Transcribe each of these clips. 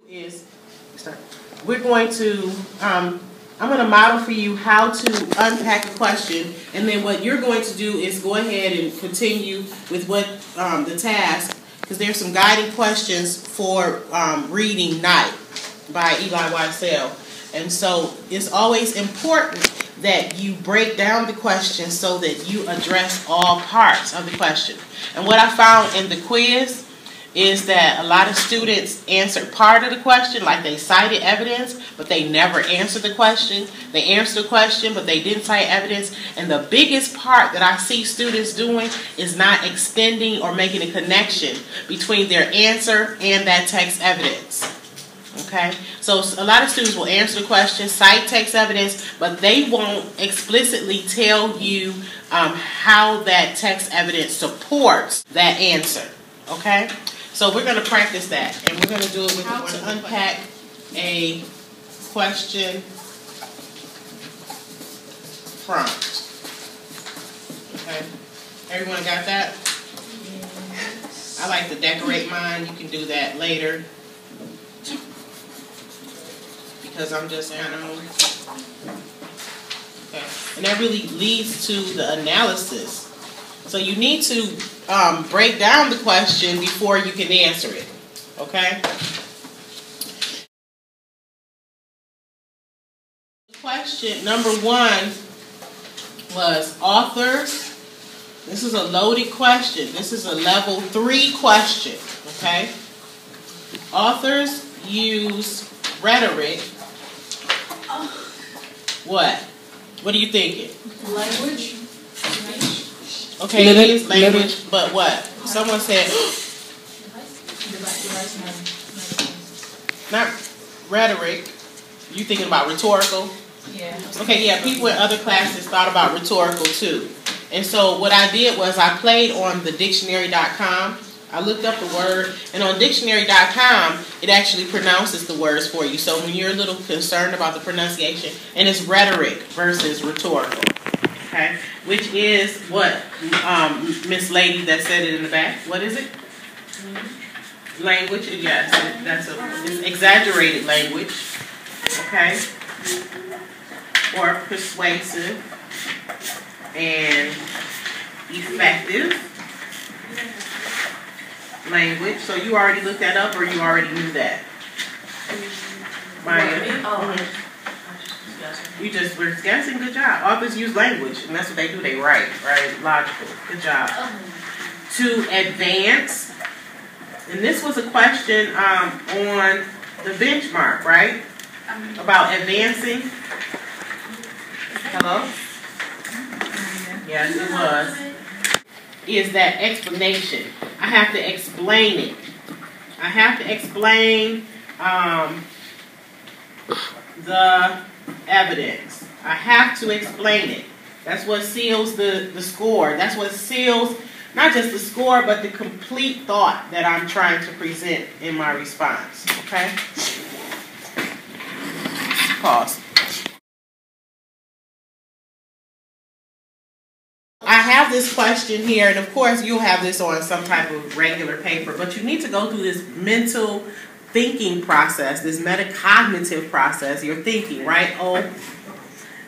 Is we're going to I'm going to model for you how to unpack a question, and then what you're going to do is go ahead and continue with what the task, because there's some guiding questions for reading Night by Eli Wiesel. And so it's always important that you break down the question so that you address all parts of the question. And what I found in the quiz is that a lot of students answered part of the question, like they cited evidence, but they never answered the question. They answered the question, but they didn't cite evidence. And the biggest part that I see students doing is not extending or making a connection between their answer and that text evidence. Okay? So a lot of students will answer the question, cite text evidence, but they won't explicitly tell you how that text evidence supports that answer. Okay? So we're going to practice that, and we're going to do it with, we're going to unpack a question prompt. Okay? Everyone got that? Yes. I like to decorate mine. You can do that later, because I'm just kind of, okay. And that really leads to the analysis. So you need to break down the question before you can answer it, okay? Question number 1 was authors. This is a loaded question. This is a level 3 question, okay? Authors use rhetoric. What? What are you thinking? Language. Okay, it is language, but what? Someone said, not rhetoric. You thinking about rhetorical? Yeah. Okay, yeah, people in other classes thought about rhetorical too. And so what I did was I played on the dictionary.com. I looked up the word, and on dictionary.com, it actually pronounces the words for you. So when you're a little concerned about the pronunciation, and it's rhetoric versus rhetorical. Okay, which is what Miss Lady that said it in the back. What is it? Language. Yes, it's exaggerated language. Okay, or persuasive and effective language. So you already looked that up, or you already knew that? Maya. You just were guessing. Good job. Authors use language, and that's what they do. They write, right? Logical. Good job. To advance, and this was a question on the benchmark, right? About advancing. Hello? Yes, it was. Is that explanation? I have to explain it. I have to explain the evidence. I have to explain it. That's what seals the score. That's what seals not just the score, but the complete thought that I'm trying to present in my response. Okay? Pause. I have this question here, and of course you'll have this on some type of regular paper, but you need to go through this mental thinking process, this metacognitive process, your thinking, right?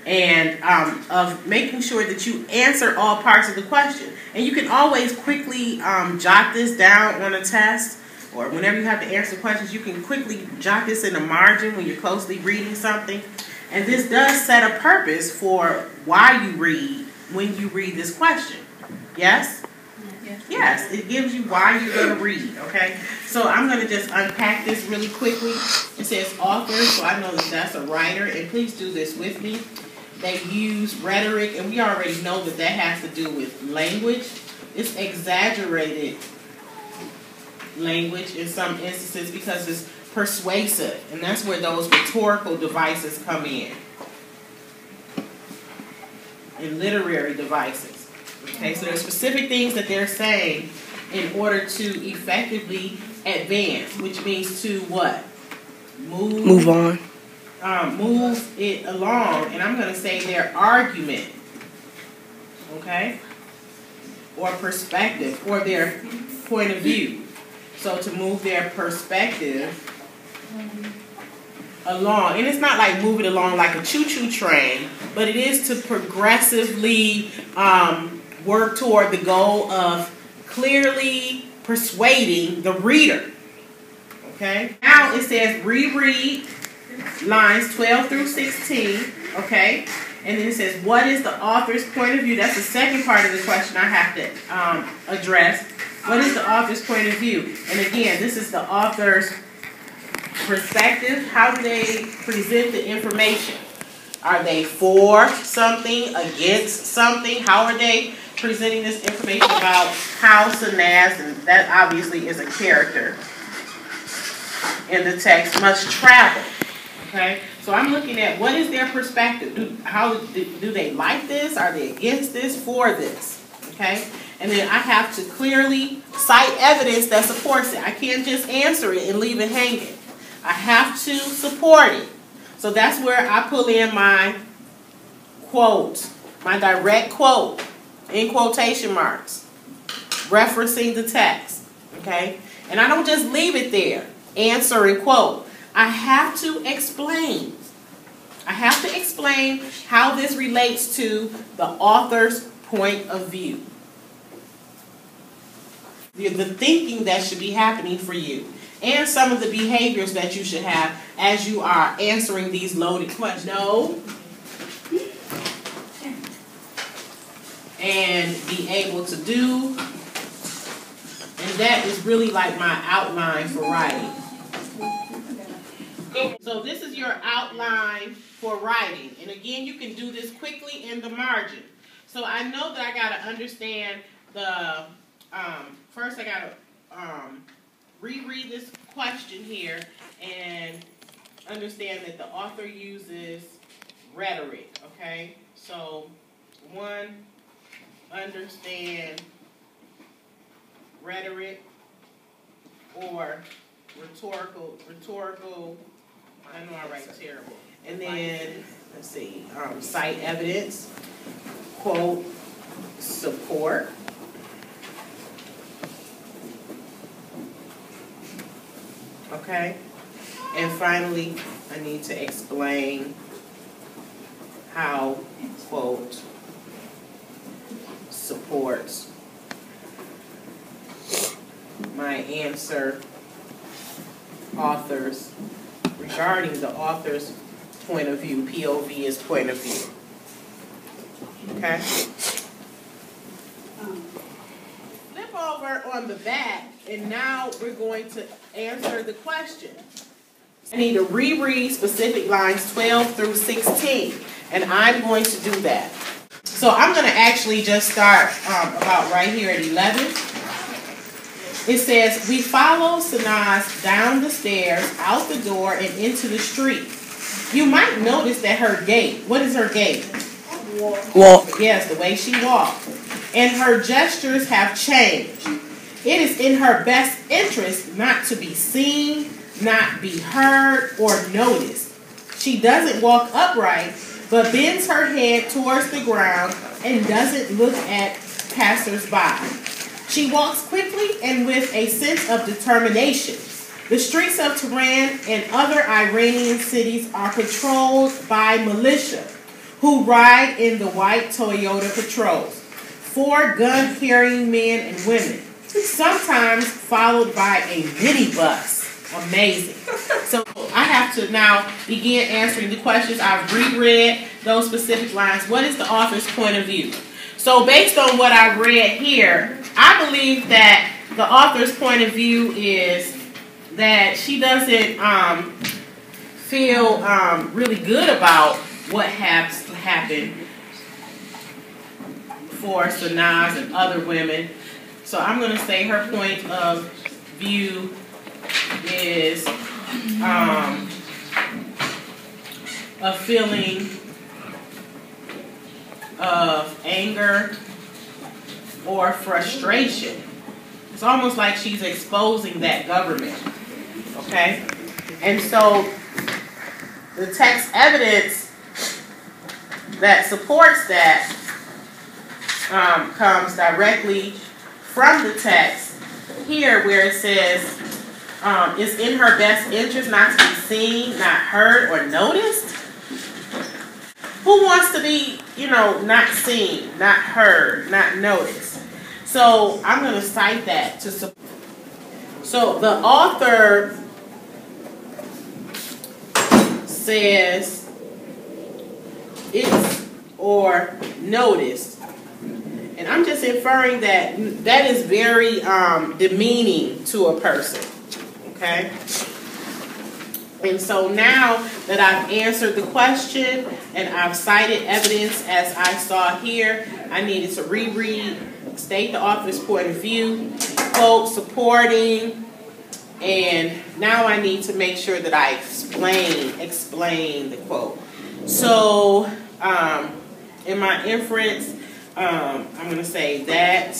And of making sure that you answer all parts of the question. And you can always quickly jot this down on a test, or whenever you have to answer questions, you can quickly jot this in the margin when you're closely reading something. And this does set a purpose for why you read when you read this question. Yes? Yes, it gives you why you're going to read, okay? So I'm going to just unpack this really quickly. It says author, so I know that that's a writer, and please do this with me. They use rhetoric, and we already know that that has to do with language. It's exaggerated language in some instances because it's persuasive, and that's where those rhetorical devices come in. And literary devices. Okay, so there's specific things that they're saying in order to effectively advance, which means to what? Move on. Move it along, and I'm going to say their argument, okay, or perspective, or their point of view. So to move their perspective along. And it's not like move it along like a choo-choo train, but it is to progressively work toward the goal of clearly persuading the reader. Okay? Now it says reread lines 12 through 16. Okay? And then it says, what is the author's point of view? That's the second part of the question I have to address. What is the author's point of view? And again, this is the author's perspective. How do they present the information? Are they for something, against something? How are they presenting this information about how Sanaz, and that obviously is a character in the text, must travel? Okay, so I'm looking at what is their perspective. Do they like this? Are they against this? For this? Okay, and then I have to clearly cite evidence that supports it. I can't just answer it and leave it hanging. I have to support it. So that's where I pull in my quote, my direct quote, in quotation marks, referencing the text. Okay, and I don't just leave it there, answer and quote. I have to explain. I have to explain how this relates to the author's point of view. The thinking that should be happening for you. And some of the behaviors that you should have as you are answering these loaded questions. Know and be able to do. And that is really like my outline for writing. So this is your outline for writing. And again, you can do this quickly in the margin. So I know that I got to understand the, first I got to reread this question here and understand that the author uses rhetoric, okay? So, one, understand rhetoric or rhetorical, I know I write terrible. And then, let's see, cite evidence, quote, support. Okay? And finally, I need to explain how, quote, supports my answer authors regarding the author's point of view. POV is point of view. Okay? Flip over on the back, and now we're going to answer the question. I need to reread specific lines 12 through 16, and I'm going to do that. So I'm going to actually just start about right here at 11. It says, we follow Sanaz down the stairs, out the door, and into the street. You might notice that her gait, what is her gait? Walk. Yes, the way she walks. And her gestures have changed. It is in her best interest not to be seen, not be heard, or noticed. She doesn't walk upright, but bends her head towards the ground and doesn't look at passers-by. She walks quickly and with a sense of determination. The streets of Tehran and other Iranian cities are patrolled by militia who ride in the white Toyota patrols. 4 gun-carrying men and women, sometimes followed by a minibus. Amazing. So I have to now begin answering the questions. I've reread those specific lines. What is the author's point of view? So based on what I read here, I believe that the author's point of view is that she doesn't feel really good about what has happened for Sanaz and other women. So I'm going to say her point of view is a feeling of anger or frustration. It's almost like she's exposing that government. Okay? And so the text evidence that supports that comes directly from the text here, where it says It's in her best interest not to be seen, not heard, or noticed. Who wants to be, not seen, not heard, not noticed? So I'm going to cite that to support. So the author says it's or noticed. And I'm just inferring that that is very demeaning to a person. Okay? And so now that I've answered the question and I've cited evidence as I saw here, I needed to reread, state the author's point of view, quote, supporting, and now I need to make sure that I explain the quote. So in my inference, I'm going to say that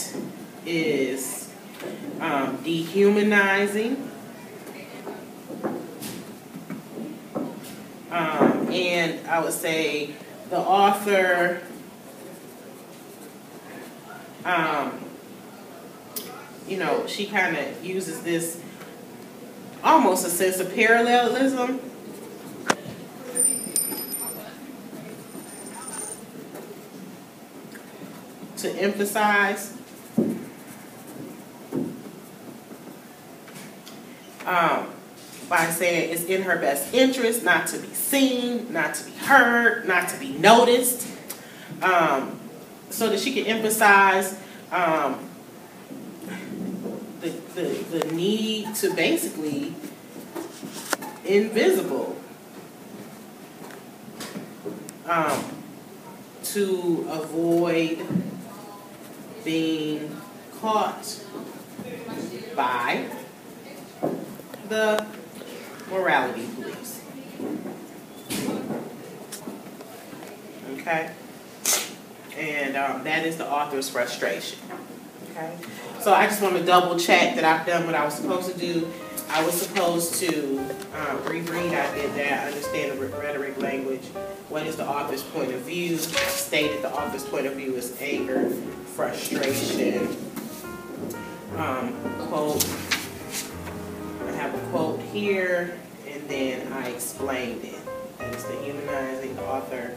is dehumanizing. And I would say the author she kind of uses this almost a sense of parallelism. To emphasize by saying it's in her best interest not to be seen, not to be heard, not to be noticed, so that she can emphasize the need to basically invisible, to avoid being caught by the morality police. Okay? And that is the author's frustration. Okay? So I just want to double check that I've done what I was supposed to do. I was supposed to reread, I did that, understand the rhetoric language. What is the author's point of view? I stated the author's point of view is anger, frustration, quote. I have a quote here, and then I explained it. That is the humanizing. The author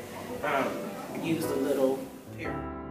used a little paragraph.